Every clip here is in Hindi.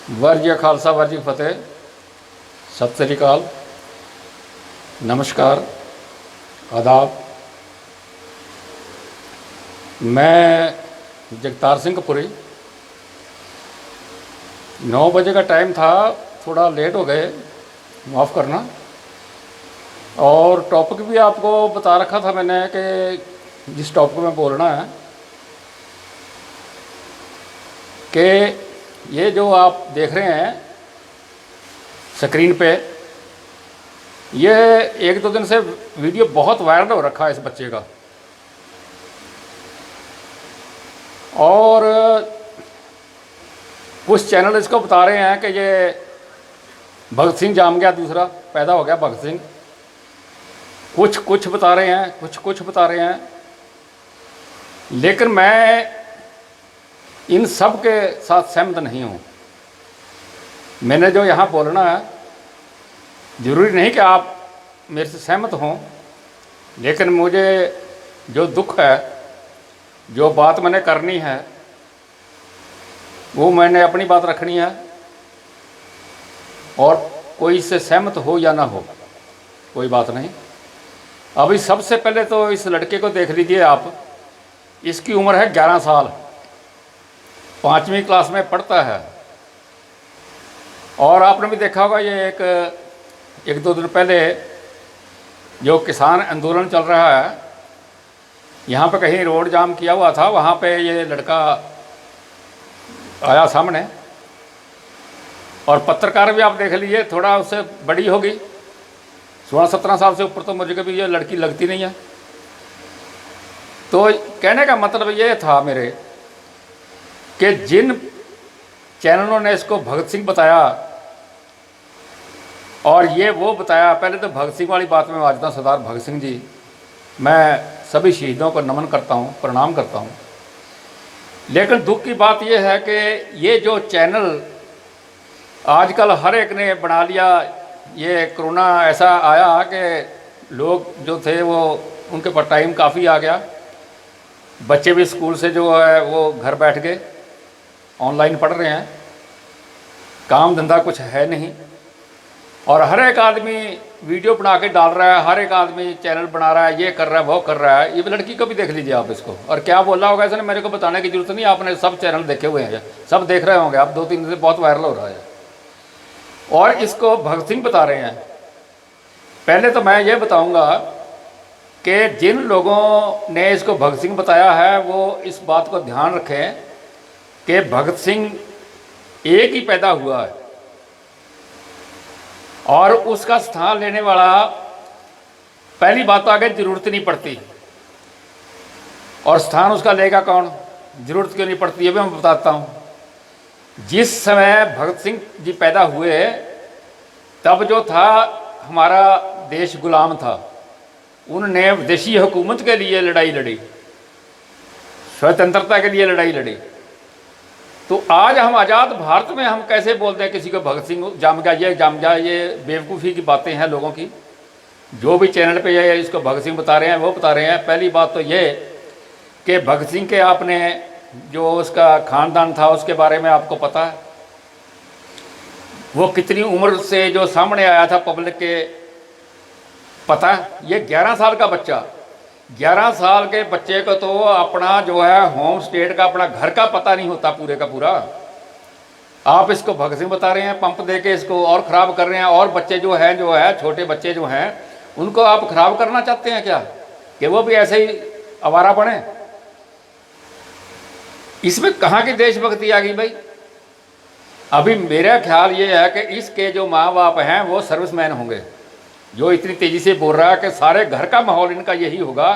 वाहिगुरू जी खालसा वाहिगुरू जी फतेह। सत श्री अकाल, नमस्कार, आदाब। मैं जगतार सिंह कपूरी। 9 बजे का टाइम था, थोड़ा लेट हो गए, माफ़ करना। और टॉपिक भी आपको बता रखा था मैंने कि जिस टॉपिक में बोलना है कि ये जो आप देख रहे हैं स्क्रीन पे, ये 1-2 दिन से वीडियो बहुत वायरल हो रखा है इस बच्चे का। और कुछ चैनल इसको बता रहे हैं कि ये भगत सिंह जाम गया, दूसरा पैदा हो गया भगत सिंह। कुछ बता रहे हैं, कुछ बता रहे हैं। लेकिन मैं इन सब के साथ सहमत नहीं हूँ। मैंने जो यहाँ बोलना है, ज़रूरी नहीं कि आप मेरे से सहमत हों, लेकिन मुझे जो दुख है, जो बात मैंने करनी है, वो मैंने अपनी बात रखनी है। और कोई इससे सहमत हो या ना हो, कोई बात नहीं। अभी सबसे पहले तो इस लड़के को देख लीजिए आप। इसकी उम्र है 11 साल, 5वीं क्लास में पढ़ता है। और आपने भी देखा होगा, ये एक दो दिन पहले जो किसान आंदोलन चल रहा है, यहाँ पे कहीं रोड जाम किया हुआ था, वहाँ पे ये लड़का आया सामने। और पत्रकार भी आप देख लीजिए, थोड़ा उससे बड़ी होगी, 16-17 साल से ऊपर तो मुझे कभी ये लड़की लगती नहीं है। तो कहने का मतलब ये था मेरे कि जिन चैनलों ने इसको भगत सिंह बताया, और ये वो बताया, पहले तो भगत सिंह वाली बात में वाजदा सरदार भगत सिंह जी, मैं सभी शहीदों को नमन करता हूँ, प्रणाम करता हूँ। लेकिन दुख की बात यह है कि ये जो चैनल आजकल हर एक ने बना लिया। ये कोरोना ऐसा आया कि लोग जो थे वो, उनके पास टाइम काफ़ी आ गया। बच्चे भी स्कूल से जो है वो घर बैठ गए, ऑनलाइन पढ़ रहे हैं, काम धंधा कुछ है नहीं। और हर एक आदमी वीडियो बना के डाल रहा है, हर एक आदमी चैनल बना रहा है, ये कर रहा है, वो कर रहा है। ये लड़की को भी देख लीजिए आप इसको। और क्या बोला होगा इसने, मेरे को बताने की जरूरत नहीं, आपने सब चैनल देखे हुए हैं, सब देख रहे होंगे आप। 2-3 दिन से बहुत वायरल हो रहा है। और इसको भगत सिंह बता रहे हैं। पहले तो मैं ये बताऊंगा कि जिन लोगों ने इसको भगत सिंह बताया है, वो इस बात को ध्यान रखें कि भगत सिंह एक ही पैदा हुआ है, और उसका स्थान लेने वाला, पहली बात तो आगे ज़रूरत नहीं पड़ती। और स्थान उसका लेगा कौन, ज़रूरत क्यों नहीं पड़ती, ये भी मैं बताता हूँ। जिस समय भगत सिंह जी पैदा हुए, तब जो था हमारा देश गुलाम था। उन्होंने विदेशी हुकूमत के लिए लड़ाई लड़ी, स्वतंत्रता के लिए लड़ाई लड़ी। तो आज हम आज़ाद भारत में हम कैसे बोलते हैं किसी को भगत सिंह जाम गया, ये जाम गया, ये बेवकूफ़ी की बातें हैं लोगों की। जो भी चैनल पे ये इसको भगत सिंह बता रहे हैं, वो बता रहे हैं। पहली बात तो ये कि भगत सिंह के आपने जो उसका खानदान था उसके बारे में आपको पता है, वो कितनी उम्र से जो सामने आया था पब्लिक के, पता है। ये 11 साल का बच्चा, 11 साल के बच्चे को तो अपना जो है होम स्टेट का, अपना घर का पता नहीं होता पूरे का पूरा। आप इसको भगत सिंह बता रहे हैं, पंप दे के इसको और ख़राब कर रहे हैं। और बच्चे जो है छोटे बच्चे जो हैं, उनको आप ख़राब करना चाहते हैं क्या, कि वो भी ऐसे ही आवारा बने। इसमें कहाँ की देशभक्ति आ गई भाई। अभी मेरा ख्याल ये है कि इसके जो माँ बाप हैं वो सर्विसमैन होंगे, जो इतनी तेज़ी से बोल रहा है कि सारे घर का माहौल इनका यही होगा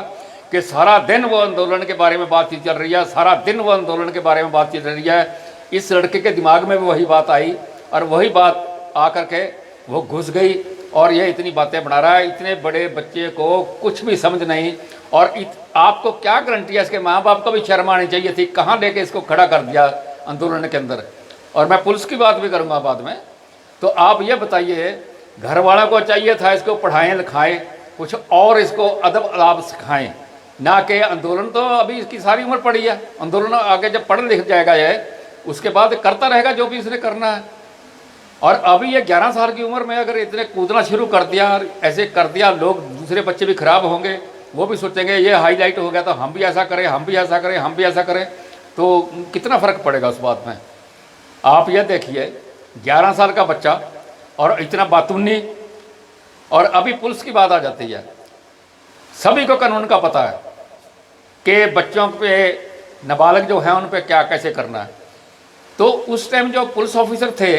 कि सारा दिन वो आंदोलन के बारे में बातचीत चल रही है, सारा दिन वो आंदोलन के बारे में बातचीत चल रही है। इस लड़के के दिमाग में भी वही बात आई, और वही बात आकर के वो घुस गई, और ये इतनी बातें बना रहा है। इतने बड़े बच्चे को कुछ भी समझ नहीं। और आपको क्या गारंटी है, इसके माँ बाप को भी शर्म आनी चाहिए थी, कहाँ लेके इसको खड़ा कर दिया आंदोलन के अंदर। और मैं पुलिस की बात भी करूँगा बाद में। तो आप ये बताइए, घर वालों को चाहिए था इसको पढ़ाएं लिखाएं, कुछ और इसको अदब अदाब सिखाएं, ना कि आंदोलन। तो अभी इसकी सारी उम्र पड़ी है, आंदोलन आगे जब पढ़ लिख जाएगा ये, उसके बाद करता रहेगा जो भी इसने करना है। और अभी ये 11 साल की उम्र में अगर इतने कूदना शुरू कर दिया और ऐसे कर दिया, लोग दूसरे बच्चे भी खराब होंगे, वो भी सोचेंगे ये हाईलाइट हो गया तो हम भी ऐसा करें, हम भी ऐसा करें, हम भी ऐसा करें, तो कितना फ़र्क पड़ेगा उस बात में। आप ये देखिए 11 साल का बच्चा और इतना बातूनी, और अभी पुलिस की बात आ जाती है। सभी को कानून का पता है कि बच्चों पे, नाबालिग जो है उन पे क्या कैसे करना है। तो उस टाइम जो पुलिस ऑफिसर थे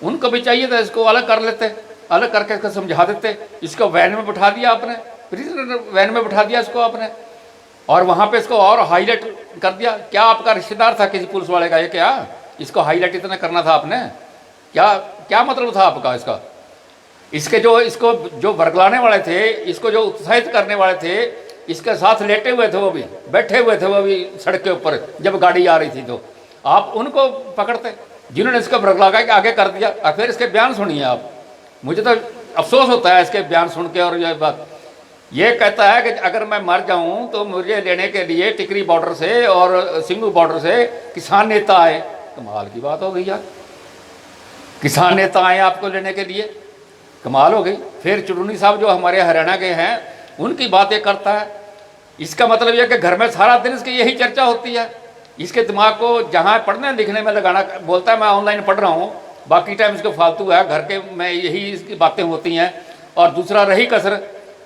उनको भी चाहिए था इसको अलग कर लेते, अलग करके इसको समझा देते। इसको वैन में बैठा दिया आपने, प्रिजनर वैन में बैठा दिया इसको आपने, और वहाँ पे इसको और हाईलाइट कर दिया। क्या आपका रिश्तेदार था किसी पुलिस वाले का? ये क्या इसको हाईलाइट इतना करना था आपने? क्या क्या मतलब था आपका इसका? इसको जो वर्गलाने वाले थे, इसको जो उत्साहित करने वाले थे, इसके साथ लेटे हुए थे, वो भी बैठे हुए थे, वो भी सड़क के ऊपर जब गाड़ी आ रही थी, तो आप उनको पकड़ते जिन्होंने इसको वर्गला के आगे कर दिया। और फिर इसके बयान सुनिए आप, मुझे तो अफसोस होता है इसके बयान सुन के। और यह बात ये कहता है कि अगर मैं मर जाऊं तो मुझे लेने के लिए टिकरी बॉर्डर से और सिंगू बॉर्डर से किसान नेता आए। कमाल की बात हो गई यार, किसान नेता आए आपको लेने के लिए, कमाल हो गई। फिर चुड़ूनी साहब जो हमारे हरियाणा के हैं उनकी बातें करता है। इसका मतलब यह कि घर में सारा दिन इसकी यही चर्चा होती है। इसके दिमाग को जहाँ पढ़ने लिखने में लगाना, बोलता है मैं ऑनलाइन पढ़ रहा हूँ, बाकी टाइम इसको फालतू है, घर के में यही इसकी बातें होती हैं। और दूसरा रही कसर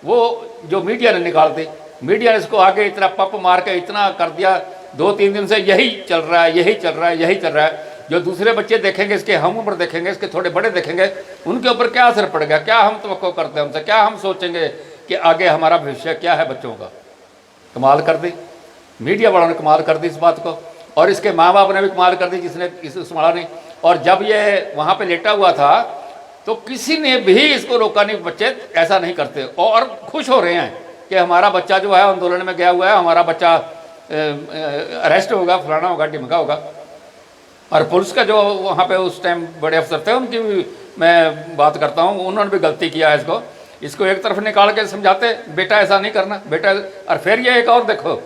वो जो मीडिया ने निकाल दी, मीडिया ने इसको आगे इतना पप मार के इतना कर दिया, 2-3 दिन से यही चल रहा है, यही चल रहा है, यही चल रहा है। जो दूसरे बच्चे देखेंगे, इसके हम उम्र देखेंगे, इसके थोड़े बड़े देखेंगे, उनके ऊपर क्या असर पड़ेगा? क्या हम तवक्को करते हैं उनसे? क्या हम सोचेंगे कि आगे हमारा भविष्य क्या है बच्चों का? कमाल कर दी मीडिया वालों ने, कमाल कर दी इस बात को। और इसके माँ बाप ने भी कमाल कर दी, जिसने इस संभाला नहीं। और जब ये वहाँ पे लेटा हुआ था तो किसी ने भी इसको रोका नहीं। बच्चे ऐसा नहीं करते और खुश हो रहे हैं कि हमारा बच्चा जो है आंदोलन में गया हुआ है, हमारा बच्चा अरेस्ट होगा, फलाना होगा, ढिमका होगा। और पुलिस का जो वहाँ पे उस टाइम बड़े अफसर थे उनकी भी मैं बात करता हूँ, उन्होंने भी गलती किया है। इसको एक तरफ निकाल के समझाते, बेटा ऐसा नहीं करना बेटा। और फिर ये एक और देखो,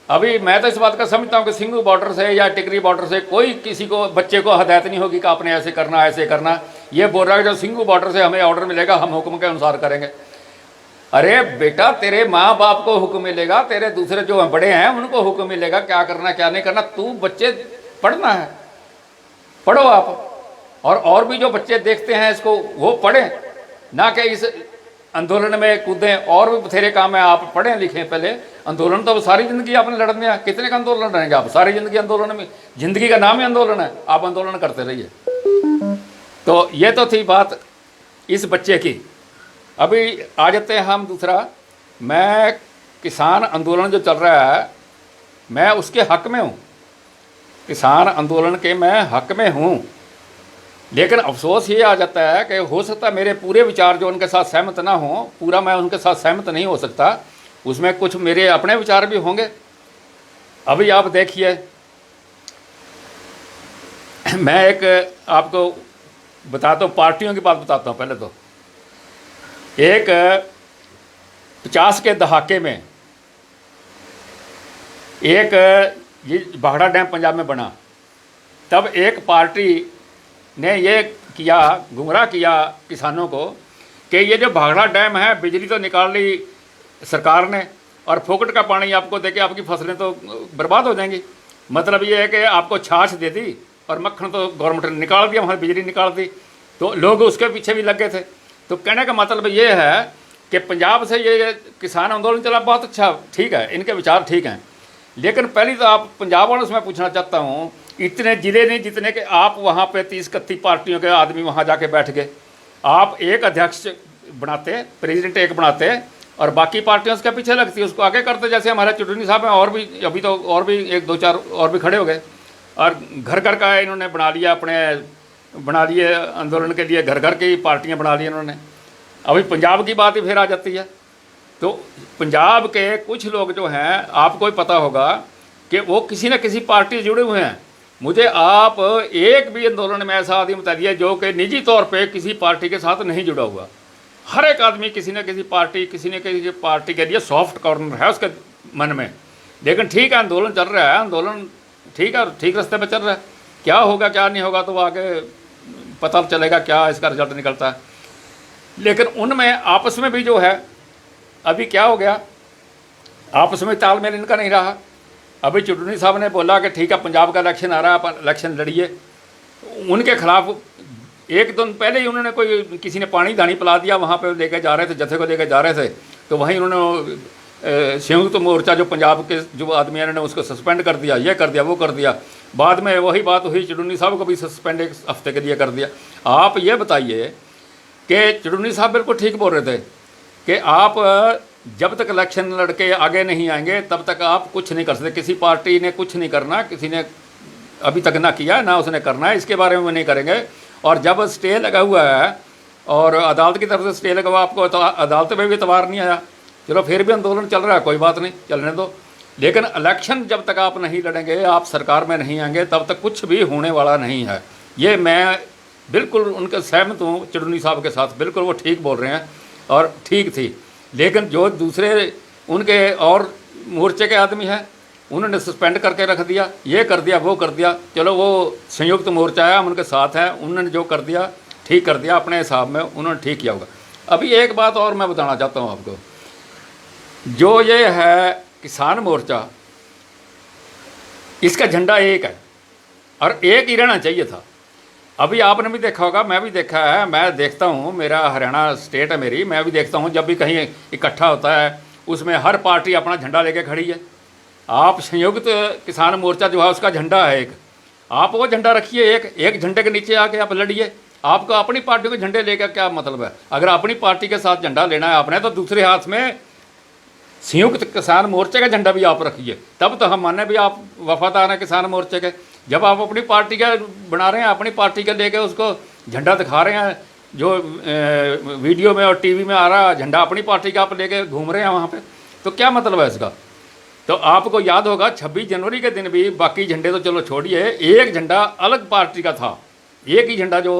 अभी मैं तो इस बात का समझता हूँ कि सिंगू बॉर्डर से या टिकरी बॉर्डर से कोई किसी को, बच्चे को हदायत नहीं होगी कि आपने ऐसे करना, ऐसे करना। ये बोल रहा है जो सिंगू बॉर्डर से हमें ऑर्डर मिलेगा, हम हुक्म के अनुसार करेंगे। अरे बेटा, तेरे माँ बाप को हुक्म मिलेगा, तेरे दूसरे जो बड़े हैं उनको हुक्म मिलेगा क्या करना क्या नहीं करना। तू बच्चे पढ़ना है, पढ़ो आप। और भी जो बच्चे देखते हैं इसको वो पढ़ें, ना कि इस आंदोलन में कूदें। और भी बथेरे काम है, आप पढ़ें लिखें पहले। आंदोलन तो सारी ज़िंदगी आपने लड़ने हैं, कितने का आंदोलन रहेंगे आप? सारी ज़िंदगी आंदोलन में, ज़िंदगी का नाम ही आंदोलन है, आप आंदोलन करते रहिए। तो ये तो थी बात इस बच्चे की। अभी आ जाते हैं हम दूसरा। मैं किसान आंदोलन जो चल रहा है, मैं उसके हक़ में हूँ, किसान आंदोलन के मैं हक़ में हूँ। लेकिन अफसोस ये आ जाता है कि हो सकता है मेरे पूरे विचार जो उनके साथ सहमत ना हो, पूरा मैं उनके साथ सहमत नहीं हो सकता, उसमें कुछ मेरे अपने विचार भी होंगे। अभी आप देखिए, मैं एक आपको बताता हूँ, पार्टियों की बात बताता हूँ। पहले तो एक 50 के दहाके में एक ये भाखड़ा डैम पंजाब में बना, तब एक पार्टी ने ये किया, गुमराह किया किसानों को कि ये जो भाखड़ा डैम है, बिजली तो निकाल ली सरकार ने और फोकट का पानी आपको देके आपकी फसलें तो बर्बाद हो जाएंगी। मतलब ये है कि आपको छाछ दे दी और मक्खन तो गवर्नमेंट ने निकाल दिया, वहाँ बिजली निकाल दी। तो लोग उसके पीछे भी लग गए थे। तो कहने का मतलब ये है कि पंजाब से ये किसान आंदोलन चला, बहुत अच्छा, ठीक है, इनके विचार ठीक हैं। लेकिन पहली तो आप पंजाब वालों से मैं पूछना चाहता हूँ, इतने ज़िले नहीं जितने कि आप वहाँ पे 30-31 पार्टियों के आदमी वहाँ जाके बैठ गए, आप एक अध्यक्ष बनाते, प्रेसिडेंट एक बनाते और बाकी पार्टियाँ उसके पीछे लगती, उसको आगे करते। जैसे हमारे चुटनी साहब हैं, और भी अभी तो और भी 1-2-4 और भी खड़े हो गए और घर घर का इन्होंने बना लिया, अपने बना लिए आंदोलन के लिए, घर घर की पार्टियाँ बना ली इन्होंने। अभी पंजाब की बात ही फिर आ जाती है। तो पंजाब के कुछ लोग जो हैं, आपको ही पता होगा कि वो किसी न किसी पार्टी से जुड़े हुए हैं। मुझे आप एक भी आंदोलन में ऐसा आदमी बता दिया जो कि निजी तौर पे किसी पार्टी के साथ नहीं जुड़ा हुआ। हर एक आदमी किसी न किसी पार्टी के लिए सॉफ्ट कॉर्नर है उसके मन में। लेकिन ठीक है, आंदोलन चल रहा है, आंदोलन ठीक है, ठीक रास्ते पे चल रहा है। क्या होगा क्या नहीं होगा तो आगे पता चलेगा क्या इसका रिजल्ट निकलता है। लेकिन उनमें आपस में भी जो है अभी क्या हो गया, आपस में तालमेल इनका नहीं रहा। अभी चुटनी साहब ने बोला कि ठीक है पंजाब का इलेक्शन आ रहा है, आप इलेक्शन लड़िए। उनके खिलाफ एक दिन पहले ही उन्होंने किसी ने पानी धानी पिला दिया, वहाँ पे लेके जा रहे थे, जत्थे को लेके जा रहे थे, तो वहीं उन्होंने संयुक्त मोर्चा जो पंजाब के जो आदमी हैं उन्होंने उसको सस्पेंड कर दिया, ये कर दिया, वो कर दिया। बाद में वही बात हुई, चुटनी साहब को भी सस्पेंड 1 हफ्ते के लिए कर दिया। आप ये बताइए कि चुटनी साहब बिल्कुल ठीक बोल रहे थे कि आप जब तक इलेक्शन लड़के आगे नहीं आएंगे तब तक आप कुछ नहीं कर सकते। किसी पार्टी ने कुछ नहीं करना, किसी ने अभी तक ना किया ना उसने करना है, इसके बारे में नहीं करेंगे। और जब स्टे लगा हुआ है और अदालत की तरफ से स्टे लगा हुआ, आपको तो अदालत में भी एतबार नहीं आया, चलो फिर भी आंदोलन चल रहा है, कोई बात नहीं, चलने दो। लेकिन इलेक्शन जब तक आप नहीं लड़ेंगे, आप सरकार में नहीं आएंगे, तब तक कुछ भी होने वाला नहीं है। ये मैं बिल्कुल उनके सहमत हूँ चुटनी साहब के साथ, बिल्कुल वो ठीक बोल रहे हैं और ठीक थी। लेकिन जो दूसरे उनके और मोर्चे के आदमी हैं उन्होंने सस्पेंड करके रख दिया, ये कर दिया, वो कर दिया। चलो वो संयुक्त मोर्चा है, हम उनके साथ हैं, उन्होंने जो कर दिया ठीक कर दिया, अपने हिसाब में उन्होंने ठीक किया होगा। अभी एक बात और मैं बताना चाहता हूँ आपको, जो ये है किसान मोर्चा, इसका झंडा एक है और एक ही रहना चाहिए था। अभी आपने भी देखा होगा, मैं भी देखा है, मैं देखता हूँ, मेरा हरियाणा स्टेट है मेरी, मैं भी देखता हूँ जब भी कहीं इकट्ठा होता है उसमें हर पार्टी अपना झंडा लेके खड़ी है। आप संयुक्त किसान मोर्चा जो है उसका झंडा है एक, आप वो झंडा रखिए, एक झंडे के नीचे आके आप लड़िए। आपको अपनी पार्टी के झंडे लेकर क्या मतलब है? अगर अपनी पार्टी के साथ झंडा लेना है आपने, तो दूसरे हाथ में संयुक्त किसान मोर्चे का झंडा भी आप रखिए, तब तो हम माने भी आप वफादार हैं किसान मोर्चे के। जब आप अपनी पार्टी का बना रहे हैं, अपनी पार्टी के लेके उसको झंडा दिखा रहे हैं, जो वीडियो में और टीवी में आ रहा झंडा अपनी पार्टी का आप लेके घूम रहे हैं वहाँ पे, तो क्या मतलब है इसका? तो आपको याद होगा 26 जनवरी के दिन भी बाकी झंडे तो चलो छोड़िए, एक झंडा अलग पार्टी का था, एक ही झंडा जो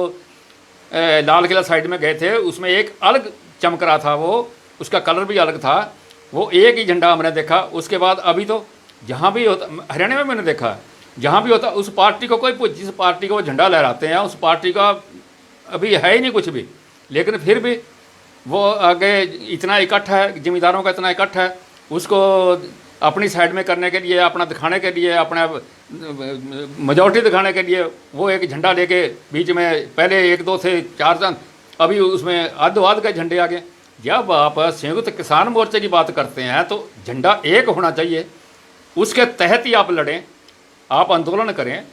लाल किला साइड में गए थे उसमें एक अलग चमक रहा था, वो उसका कलर भी अलग था, वो एक ही झंडा हमने देखा। उसके बाद अभी तो जहाँ भी होता, हरियाणा में मैंने देखा, जहाँ भी होता उस पार्टी को कोई, जिस पार्टी को वो झंडा लहराते हैं उस पार्टी का अभी है ही नहीं कुछ भी, लेकिन फिर भी वो आगे इतना इकट्ठा है, जिम्मेदारों का इतना इकट्ठा है, उसको अपनी साइड में करने के लिए, अपना दिखाने के लिए, अपना मेजॉरिटी दिखाने के लिए वो एक झंडा लेके बीच में, पहले 1 2 थे 4 जन, अभी उसमें आध के झंडे आ गए। जब आप संयुक्त किसान मोर्चे की बात करते हैं तो झंडा एक होना चाहिए, उसके तहत ही आप लड़ें, आप आंदोलन करें,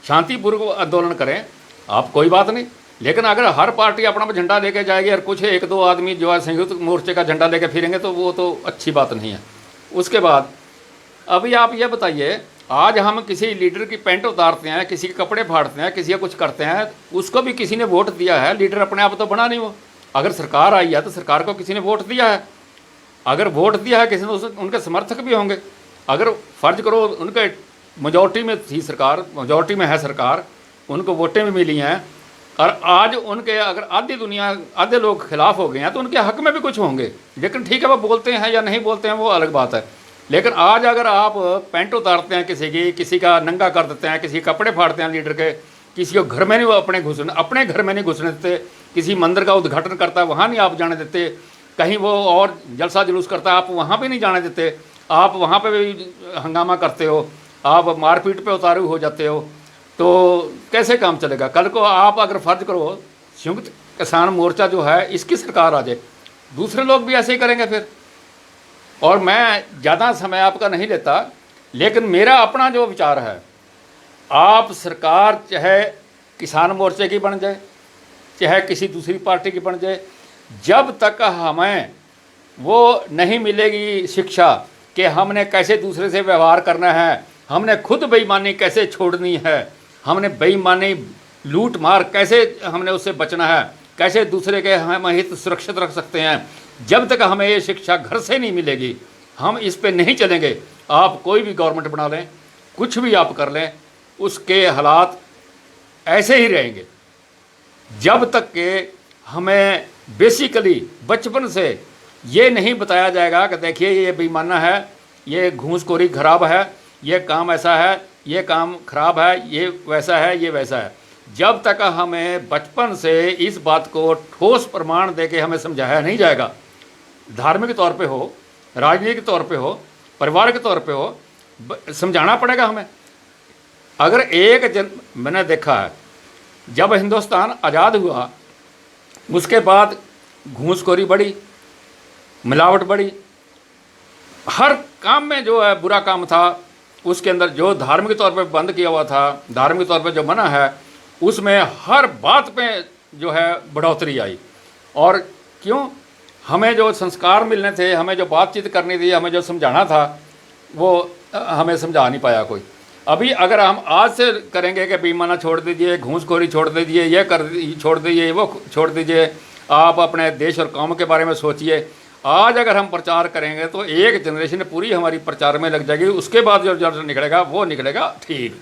शांतिपूर्वक आंदोलन करें, आप कोई बात नहीं। लेकिन अगर हर पार्टी अपना झंडा लेके जाएगी और कुछ 1 2 आदमी जो है संयुक्त मोर्चे का झंडा लेके फिरेंगे, तो वो तो अच्छी बात नहीं है। उसके बाद अभी आप ये बताइए, आज हम किसी लीडर की पैंट उतारते हैं, किसी के कपड़े फाड़ते हैं, किसी का कुछ करते हैं, उसको भी किसी ने वोट दिया है, लीडर अपने आप तो बना नहीं वो। अगर सरकार आई है तो सरकार को किसी ने वोट दिया है, अगर वोट दिया है किसी ने उनके समर्थक भी होंगे। अगर फ़र्ज करो उनके मेजॉरिटी में थी सरकार, मेजॉरिटी में है सरकार, उनको वोटें भी मिली हैं, और आज उनके अगर आधी दुनिया, आधे लोग खिलाफ हो गए हैं तो उनके हक में भी कुछ होंगे। लेकिन ठीक है, वो बोलते हैं या नहीं बोलते हैं वो अलग बात है। लेकिन आज अगर आप पैंट उतारते हैं किसी की, किसी का नंगा कर देते हैं, किसी कपड़े फाड़ते हैं लीडर के, किसी को घर में नहीं, वो अपने घर में नहीं घुसने देते, किसी मंदिर का उद्घाटन करता है वहाँ नहीं आप जाने देते, कहीं वो और जलसा जुलूस करता है आप वहाँ भी नहीं जाने देते, आप वहाँ पे भी हंगामा करते हो, आप मारपीट पे उतारू हो जाते हो, तो कैसे काम चलेगा? कल को आप अगर फ़र्ज करो संयुक्त किसान मोर्चा जो है इसकी सरकार आ जाए, दूसरे लोग भी ऐसे ही करेंगे फिर। और मैं ज़्यादा समय आपका नहीं लेता, लेकिन मेरा अपना जो विचार है, आप सरकार चाहे किसान मोर्चे की बन जाए, चाहे किसी दूसरी पार्टी की बन जाए, जब तक हमें वो नहीं मिलेगी शिक्षा कि हमने कैसे दूसरे से व्यवहार करना है, हमने खुद बेईमानी कैसे छोड़नी है, हमने बेईमानी लूट मार कैसे हमने उससे बचना है, कैसे दूसरे के हम हित सुरक्षित रख सकते हैं, जब तक हमें ये शिक्षा घर से नहीं मिलेगी हम इस पे नहीं चलेंगे। आप कोई भी गवर्नमेंट बना लें, कुछ भी आप कर लें, उसके हालात ऐसे ही रहेंगे जब तक कि हमें बेसिकली बचपन से ये नहीं बताया जाएगा कि देखिए ये बेईमाना है, ये घूसखोरी खराब है, ये काम ऐसा है, ये काम खराब है, ये वैसा है, ये वैसा है। जब तक हमें बचपन से इस बात को ठोस प्रमाण दे के हमें समझाया नहीं जाएगा, धार्मिक तौर पे हो, राजनीतिक तौर पे हो, परिवार के तौर पे हो, समझाना पड़ेगा हमें। अगर मैंने देखा है जब हिंदुस्तान आज़ाद हुआ उसके बाद घूसखोरी बढ़ी, मिलावट बढ़ी, हर काम में जो है बुरा काम था उसके अंदर जो धार्मिक तौर पे बंद किया हुआ था, धार्मिक तौर पे जो मना है, उसमें हर बात पे जो है बढ़ोतरी आई। और क्यों? हमें जो संस्कार मिलने थे, हमें जो बातचीत करनी थी, हमें जो समझाना था, वो हमें समझा नहीं पाया कोई। अभी अगर हम आज से करेंगे कि बेईमाना छोड़ दीजिए, घूसखोरी छोड़ दीजिए, ये छोड़ दीजिए, वो छोड़ दीजिए, आप अपने देश और कौम के बारे में सोचिए, आज अगर हम प्रचार करेंगे तो एक जनरेशन पूरी हमारी प्रचार में लग जाएगी। उसके बाद जो रिजल्ट निकलेगा वो निकलेगा ठीक।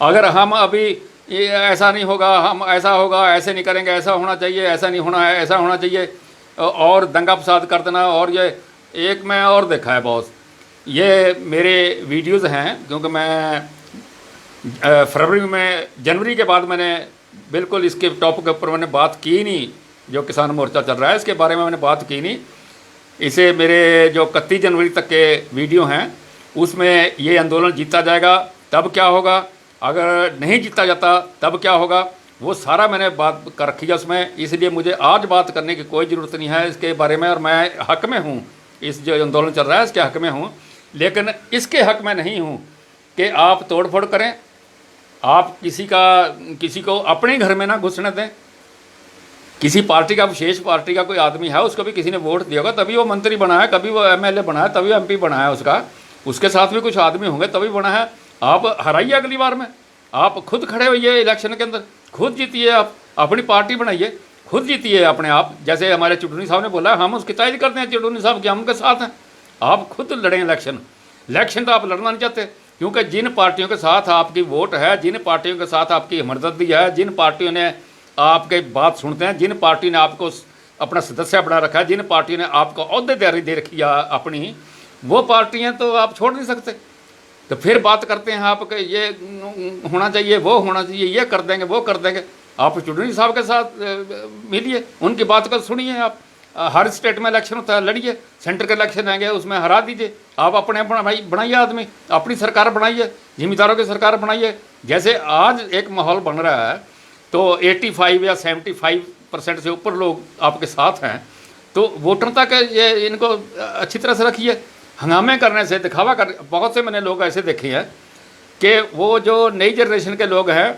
अगर हम अभी ये ऐसा नहीं होगा, हम ऐसा होगा, ऐसे नहीं करेंगे, ऐसा होना चाहिए, ऐसा नहीं होना है, ऐसा होना चाहिए, और दंगा फसाद कर देना। और ये एक मैं और देखा है बॉस, ये मेरे वीडियोज़ हैं, क्योंकि मैं जनवरी के बाद मैंने बिल्कुल इसके टॉपिक के ऊपर मैंने बात की नहीं। जो किसान मोर्चा चल रहा है इसके बारे में मैंने बात की नहीं। इसे मेरे जो 31 जनवरी तक के वीडियो हैं उसमें ये आंदोलन जीता जाएगा तब क्या होगा, अगर नहीं जीता जाता तब क्या होगा, वो सारा मैंने बात कर रखी है उसमें। इसलिए मुझे आज बात करने की कोई ज़रूरत नहीं है इसके बारे में, और मैं हक़ में हूँ, इस जो आंदोलन चल रहा है इसके हक़ में हूँ, लेकिन इसके हक़ में नहीं हूँ कि आप तोड़ फोड़ करें, आप किसी को अपने घर में ना घुसने दें। किसी पार्टी का, विशेष पार्टी का कोई आदमी है, उसको भी किसी ने वोट दिया होगा तभी वो मंत्री बना है, कभी वो एमएलए बना है, तभी एमपी बना है उसके साथ भी कुछ आदमी होंगे तभी बना है। आप हराइए अगली बार में, आप खुद खड़े होइए इलेक्शन के अंदर, खुद जीतिए, आप अपनी पार्टी बनाइए, खुद जीतिए अपने आप। जैसे हमारे चुटनी साहब ने बोला, हम उसकी तारीफ करते हैं चुटनी साहब की, हम उनके साथ हैं। आप खुद लड़ें इलेक्शन तो आप लड़ना नहीं चाहते, क्योंकि जिन पार्टियों के साथ आपकी वोट है, जिन पार्टियों के साथ आपकी हमदर्दी है, जिन पार्टियों ने आपके बात सुनते हैं, जिन पार्टी ने आपको अपना सदस्य बना रखा है, जिन पार्टियों ने आपको अहदेदारी दे रखी है अपनी, वो पार्टियां तो आप छोड़ नहीं सकते। तो फिर बात करते हैं आप कि ये होना चाहिए, वो होना चाहिए, ये कर देंगे, वो कर देंगे। आप चुटनी साहब के साथ मिलिए, उनकी बात को सुनिए। आप हर स्टेट में इलेक्शन होता है, लड़िए, सेंटर के इलेक्शन आएंगे उसमें हरा दीजिए। आप अपने बनाइए आदमी, अपनी सरकार बनाइए, जिम्मेदारों की सरकार बनाइए। जैसे आज एक माहौल बन रहा है तो 85 या 75% से ऊपर लोग आपके साथ हैं, तो वोटर तक ये इनको अच्छी तरह से रखिए। हंगामे करने से, दिखावा कर, बहुत से मैंने लोग ऐसे देखे हैं कि वो जो नई जनरेशन के लोग हैं